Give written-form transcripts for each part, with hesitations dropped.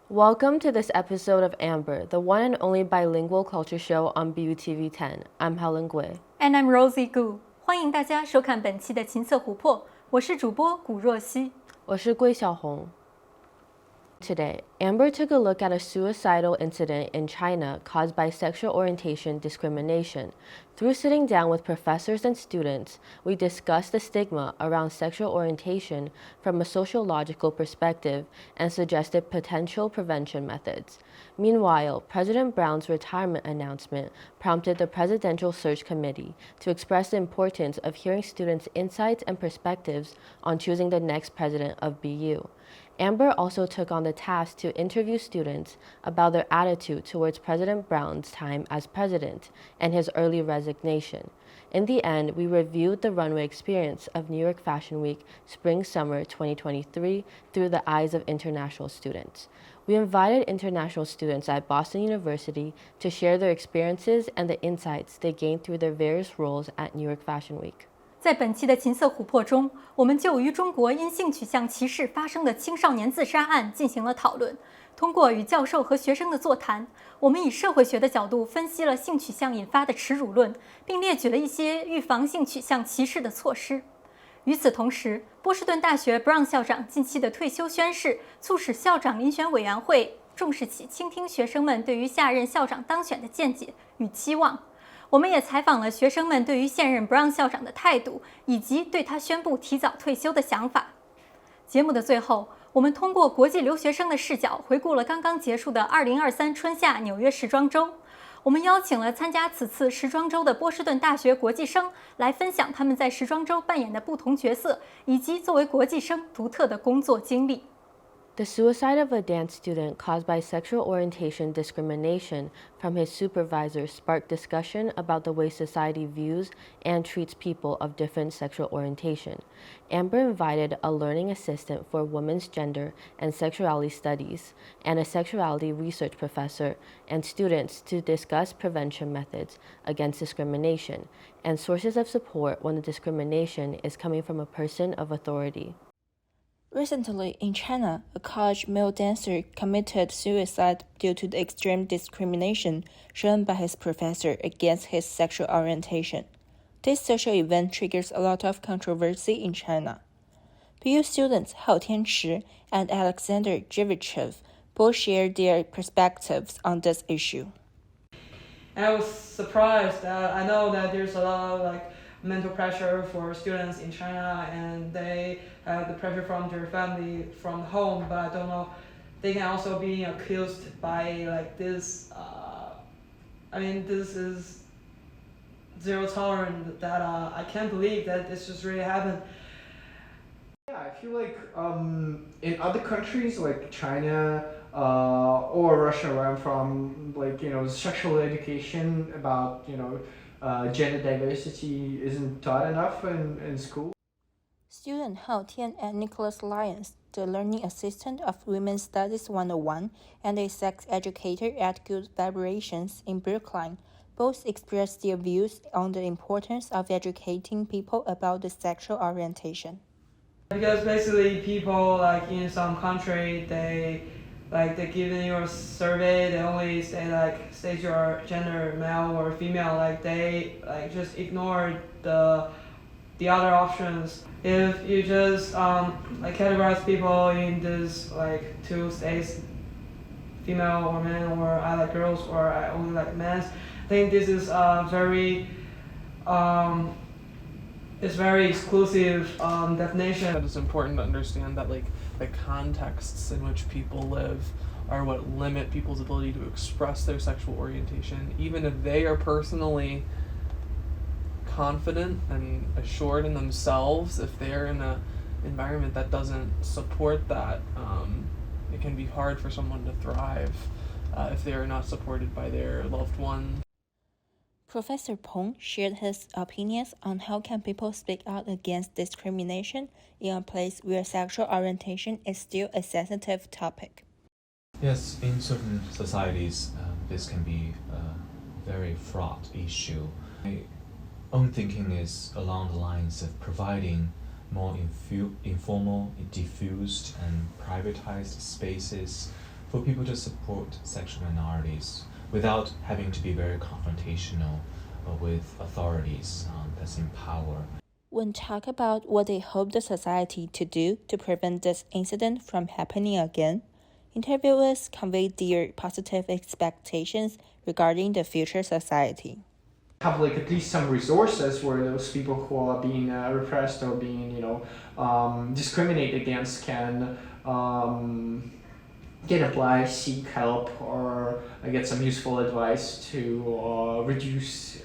Welcome to this episode of Amber, the one and only bilingual culture show on BUTV 10. I'm Helen Gui. And I'm Rosie Gu. 欢迎大家收看本期的琴瑟琥珀，我是主播古若曦。我是桂小红。Today, Amber took a look at a suicidal incident in China caused by sexual orientation discrimination. Through sitting down with professors and students, we discussed the stigma around sexual orientation from a sociological perspective and suggested potential prevention methods. Meanwhile, President Brown's retirement announcement prompted the Presidential Search Committee to express the importance of hearing students' insights and perspectives on choosing the next president of BU. Amber also took on the task to interview students about their attitude towards President Brown's time as president and his early resignation. In the end, we reviewed the runway experience of New York Fashion Week Spring-Summer 2023 through the eyes of international students. We invited international students at Boston University to share their experiences and the insights they gained through their various roles at New York Fashion Week. 在本期的琴瑟琥珀中，我们就于中国因性取向歧视发生的青少年自杀案进行了讨论。通过与教授和学生的座谈，我们以社会学的角度分析了性取向引发的耻辱论，并列举了一些预防性取向歧视的措施。与此同时，波士顿大学 Brown 校长近期的退休宣誓，促使校长遴选委员会重视起倾听学生们对于下任校长当选的见解与期望。我们也采访了学生们对于现任 Brown 校长的态度，以及对他宣布提早退休的想法。节目的最后，我们通过国际留学生的视角回顾了刚刚结束的2023春夏纽约时装周。我们邀请了参加此次时装周的波士顿大学国际生来分享他们在时装周扮演的不同角色，以及作为国际生独特的工作经历。The suicide of a dance student caused by sexual orientation discrimination from his supervisor sparked discussion about the way society views and treats people of different sexual orientation. Amber invited a learning assistant for women's gender and sexuality studies and a sexuality research professor and students to discuss prevention methods against discrimination and sources of support when the discrimination is coming from a person of authority. Recently, in China, a college male dancer committed suicide due to the extreme discrimination shown by his professor against his sexual orientation. This social event triggers a lot of controversy in China. BU students Hao Tianchi and Alexander Jivichev both shared their perspectives on this issue. I was surprised that I know that there's a lot of mental pressure for students in China, and they have the pressure from their family, from home, but I don't know, they can also be accused by this. This is zero tolerance that I can't believe that this just really happened. Yeah, I feel like in other countries like China or Russia, where I'm from, sexual education about gender diversity isn't taught enough in school. Student Hao Tian and Nicholas Lyons, the learning assistant of Women's Studies 101 and a sex educator at Good Vibrations in Brookline, both expressed their views on the importance of educating people about the sexual orientation. Because basically people in some country, they give you a survey, they only say state your gender, male or female, they just ignore the other options. If you just categorize people in this two states, female or men, or I like girls or I only like men, I think this is it's very exclusive definition. That it's important to understand that the contexts in which people live are what limit people's ability to express their sexual orientation, even if they are personally confident and assured in themselves. If they're in an environment that doesn't support that, it can be hard for someone to thrive if they are not supported by their loved one. Professor Peng shared his opinions on how can people speak out against discrimination in a place where sexual orientation is still a sensitive topic. Yes, in certain societies, this can be a very fraught issue. My own thinking is along the lines of providing more informal, diffused, and privatized spaces for people to support sexual minorities without having to be very confrontational with authorities that's in power. When talk about what they hope the society to do to prevent this incident from happening again, interviewers conveyed their positive expectations regarding the future society. Have like at least some resources where those people who are being repressed or being discriminated against can get advice, seek help, or get some useful advice to reduce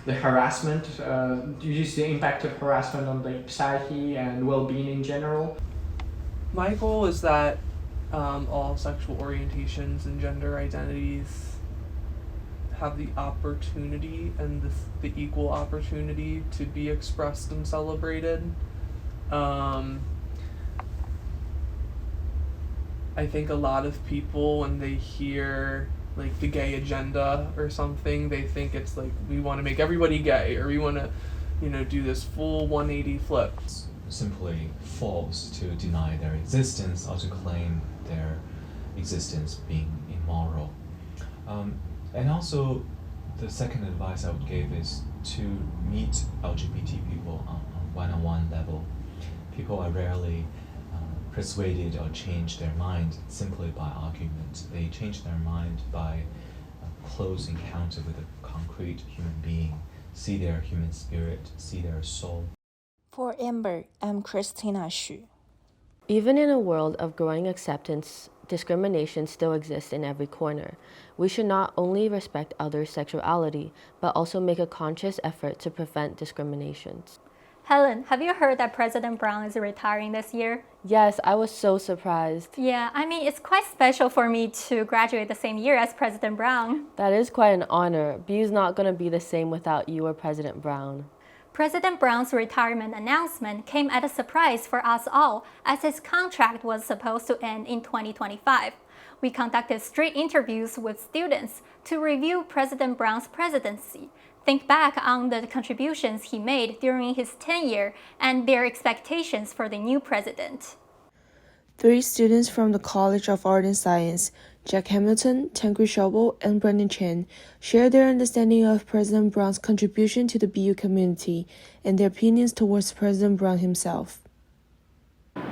the harassment, reduce the impact of harassment on the psyche and well-being in general. My goal is that all sexual orientations and gender identities have the opportunity and the equal opportunity to be expressed and celebrated. I think a lot of people, when they hear like the gay agenda or something, they think it's like we want to make everybody gay, or we want to, do this full 180 flip. It's simply false to deny their existence or to claim their existence being immoral. And also, the second advice I would give is to meet LGBT people on a one-on-one level. People are rarely persuaded or change their mind simply by argument. They change their mind by a close encounter with a concrete human being, see their human spirit, see their soul. For Amber, I'm Christina Xu. Even in a world of growing acceptance, discrimination still exists in every corner. We should not only respect others' sexuality, but also make a conscious effort to prevent discriminations. Helen, have you heard that President Brown is retiring this year? Yes, I was so surprised. Yeah, it's quite special for me to graduate the same year as President Brown. That is quite an honor. BU's not going to be the same without you or President Brown. President Brown's retirement announcement came as a surprise for us all, as his contract was supposed to end in 2025. We conducted street interviews with students to review President Brown's presidency, think back on the contributions he made during his tenure, and their expectations for the new president. 3 students from the College of Art and Science, Jack Hamilton, Tangri Shovel, and Brendan Chen, shared their understanding of President Brown's contribution to the BU community and their opinions towards President Brown himself.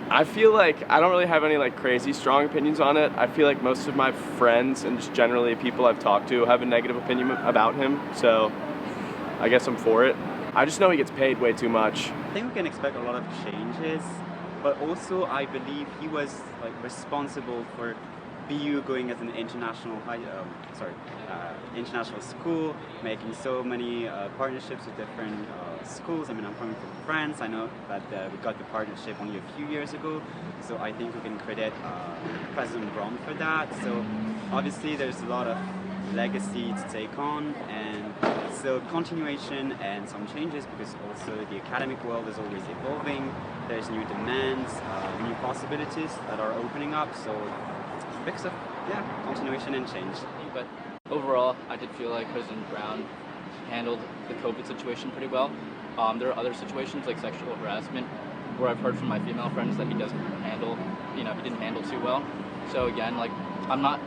I feel like I don't really have any crazy strong opinions on it. I feel like most of my friends and just generally people I've talked to have a negative opinion about him, so I guess I'm for it. I just know he gets paid way too much. I think we can expect a lot of changes, but also I believe he was responsible for BU going as an international school, making so many partnerships with different schools. I'm coming from France. I know that we got the partnership only a few years ago, so I think we can credit President Brown for that. So obviously there's a lot of legacy to take on, and so continuation and some changes, because also the academic world is always evolving. There's new demands, new possibilities that are opening up, so it's a mix of continuation and change. But overall, I did feel like President Brown handled the COVID situation pretty well. There are other situations like sexual harassment where I've heard from my female friends that he doesn't handle, he didn't handle too well. So again, I'm not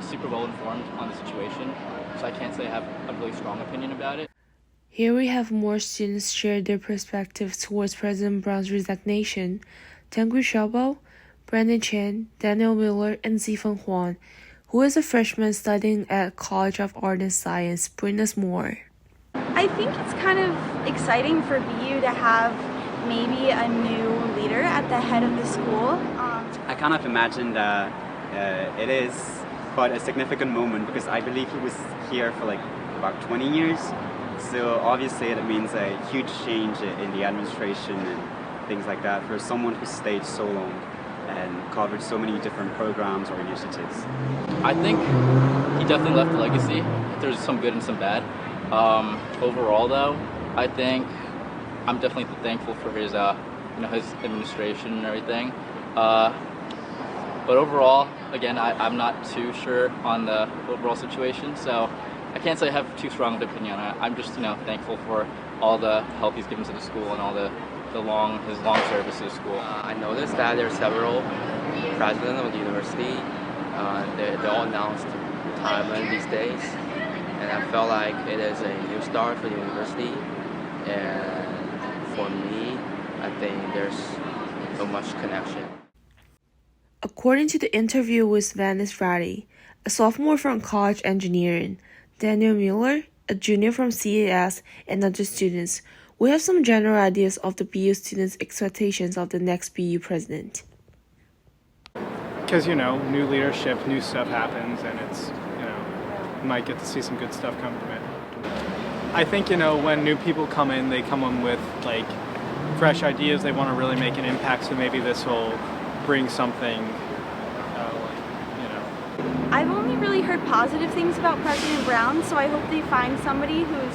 super well informed on the situation, so I can't say I have a really strong opinion about it. Here we have more students share their perspectives towards President Brown's resignation. Tangri Shobo, Brandon Chen, Daniel Miller, and Zifeng Huan, who is a freshman studying at College of Art and Science, bring us more. I think it's kind of exciting for BU to have maybe a new leader at the head of the school. I kind of imagine that it is quite a significant moment, because I believe he was here for about 20 years. So obviously it means a huge change in the administration and things like that for someone who stayed so long and covered so many different programs or initiatives. I think he definitely left a legacy. There's some good and some bad. Overall though, I think I'm definitely thankful for his his administration and everything. But overall, again, I'm not too sure on the overall situation, so I can't say I have too strong of an opinion on it. I'm just, thankful for all the help he's given to the school and all his long service to the school. I noticed that there are several presidents of the university They all announced retirement these days, and I felt like it is a new start for the university. And for me, I think there's so much connection. According to the interview with Vanessa Friday, a sophomore from college engineering, Daniel Mueller, a junior from CAS, and other students, we have some general ideas of the BU students' expectations of the next BU president. Because, new leadership, new stuff happens, and it's, you might get to see some good stuff come from it. I think, when new people come in, they come in with, fresh ideas. They want to really make an impact, so maybe this will bring something, I've only really heard positive things about President Brown, so I hope they find somebody who's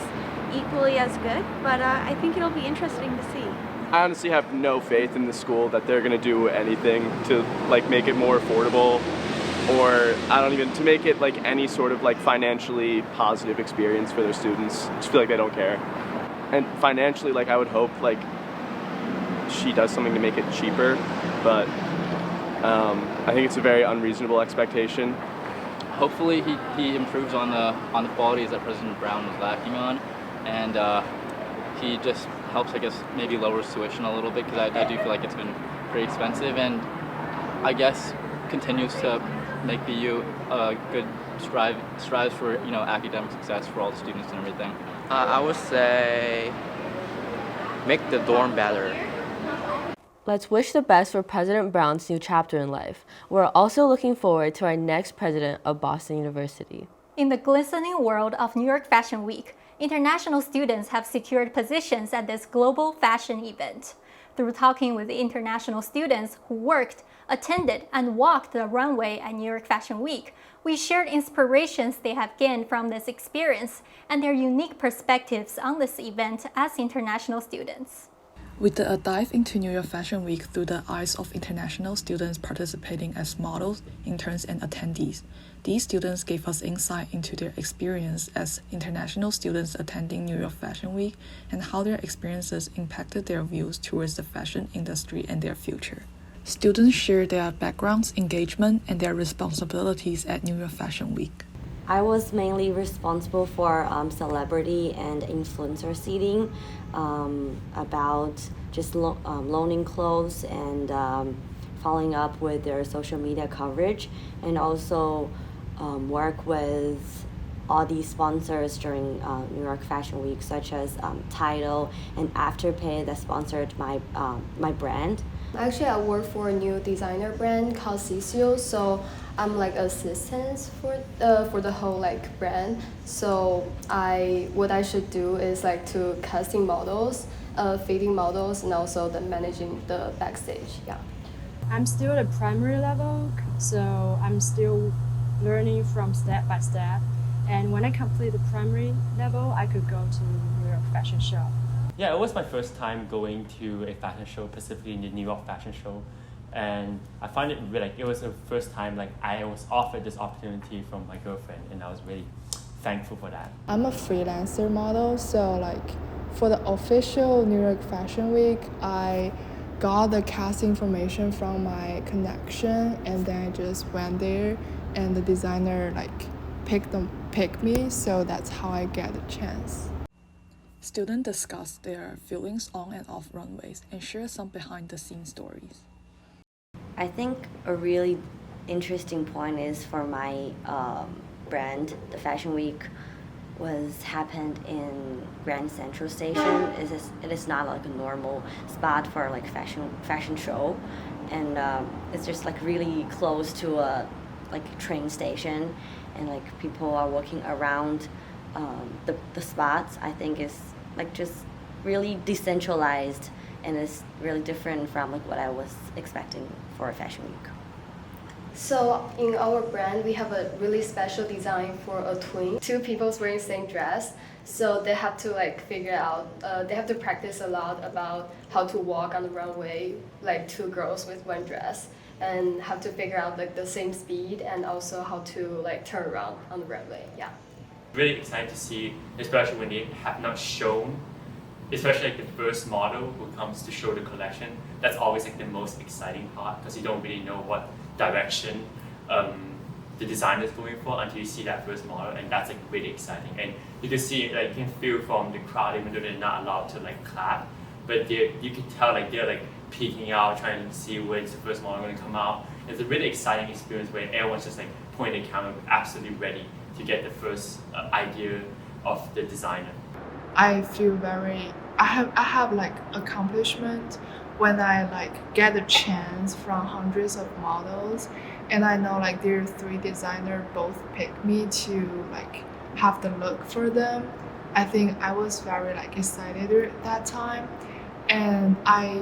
equally as good, but I think it'll be interesting to see. I honestly have no faith in the school that they're going to do anything to make it more affordable, or to make it any sort of financially positive experience for their students. I just feel like they don't care. And financially, I would hope she does something to make it cheaper, but I think it's a very unreasonable expectation. Hopefully he improves on the qualities that President Brown was lacking on, and he just helps, I guess, maybe lowers tuition a little bit, because I do feel like it's been pretty expensive, and I guess continues to make BU good strives for academic success for all the students and everything. I would say make the dorm better. Let's wish the best for President Brown's new chapter in life. We're also looking forward to our next president of Boston University. In the glistening world of New York Fashion Week, international students have secured positions at this global fashion event. Through talking with international students who worked, attended, and walked the runway at New York Fashion Week, we shared inspirations they have gained from this experience and their unique perspectives on this event as international students. We did a dive into New York Fashion Week through the eyes of international students participating as models, interns, and attendees. These students gave us insight into their experience as international students attending New York Fashion Week and how their experiences impacted their views towards the fashion industry and their future. Students shared their backgrounds, engagement, and their responsibilities at New York Fashion Week. I was mainly responsible for celebrity and influencer seating, about just loaning clothes and following up with their social media coverage, and also work with all these sponsors during New York Fashion Week, such as Tidal and Afterpay that sponsored my brand. Actually, I work for a new designer brand called Sisio, so I'm assistant for the whole brand. So what I should do is to casting models, fitting models, and also managing the backstage. Yeah. I'm still at primary level, so I'm still learning from step by step. And when I complete the primary level, I could go to New York Fashion Show. Yeah, it was my first time going to a fashion show, specifically in the New York Fashion Show. And I find it really, it was the first time I was offered this opportunity from my girlfriend, and I was really thankful for that. I'm a freelancer model, so for the official New York Fashion Week, I got the cast information from my connection, and then I just went there, and the designer picked me, so that's how I get the chance. Students discussed their feelings on and off runways and share some behind-the-scenes stories. I think a really interesting point is for my brand, the Fashion Week happened in Grand Central Station. It is not a normal spot for fashion show, and it's just really close to a train station, and people are walking around the spots. I think is just really decentralized, and it's really different from what I was expecting for a fashion week. So in our brand, we have a really special design for a twin. Two people wearing the same dress, so they have to figure out. They have to practice a lot about how to walk on the runway, two girls with one dress, and have to figure out the same speed and also how to turn around on the runway. Yeah. Really excited to see, especially when they have not shown, especially the first model who comes to show the collection. That's always the most exciting part, because you don't really know what direction the designer is going for until you see that first model, and that's like really exciting. And you can see, like, you can feel from the crowd, even though they're not allowed to like clap, but you can tell like they're like peeking out, trying to see when's the first model going to come out. It's a really exciting experience where everyone's just like pointing the camera, absolutely ready to get the first idea of the designer. I feel very I have like accomplishment when I like get a chance from hundreds of models, and I know like there are 3 designers both pick me to like have the look for them. I think I was very like excited at that time, and I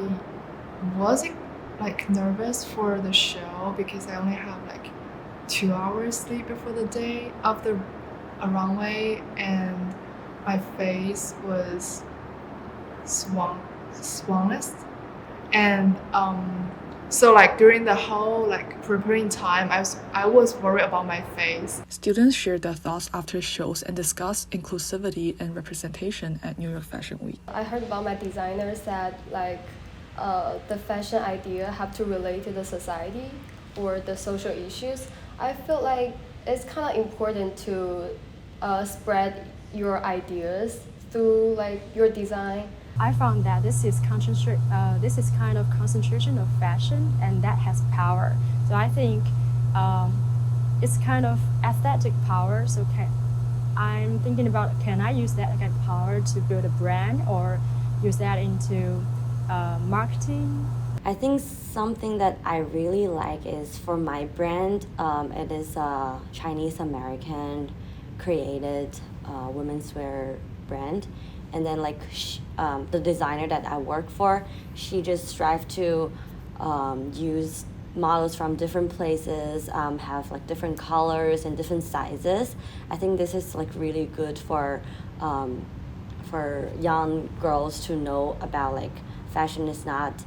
wasn't like nervous for the show because I only have like 2 hours sleep before the day of the runway, and my face was swollen, and so like during the whole like preparing time, I was worried about my face. Students shared their thoughts after shows and discussed inclusivity and representation at New York Fashion Week. I heard about my designers that like the fashion idea have to relate to the society or the social issues. I feel like it's kind of important to spread your ideas through like your design. I found that this is kind of concentration of fashion, and that has power. So I think it's kind of aesthetic power. So I'm thinking about, can I use that kind of power to build a brand or use that into marketing? I think something that I really like is for my brand, it is a Chinese American created women's wear brand. And then like the designer that I work for, she just strive to use models from different places, have like different colors and different sizes. I think this is like really good for young girls to know about like fashion is not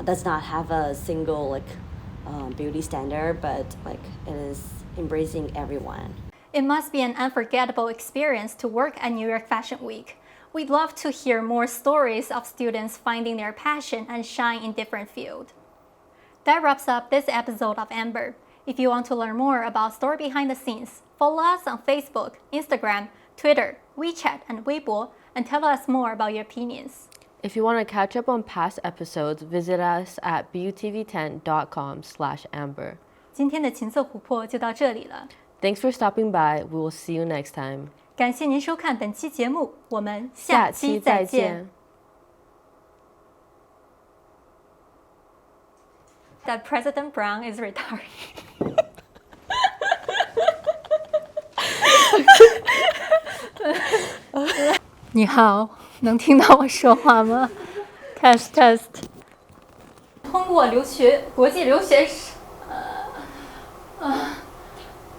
does not have a single like beauty standard, but like it is embracing everyone. It must be an unforgettable experience to work at New York Fashion Week. We'd love to hear more stories of students finding their passion and shine in different fields. That wraps up this episode of Amber. If you want to learn more about story behind the scenes, follow us on Facebook, Instagram, Twitter, WeChat, and Weibo, and tell us more about your opinions. If you want to catch up on past episodes, visit us at butv10.com/amber. 今天的情色琥珀就到这里了。 Thanks for stopping by. We will see you next time. 感谢您收看本期节目，我们下期再见。That President Brown is retarded. 你好，能听到我说话吗 ？Test test。通过国际留学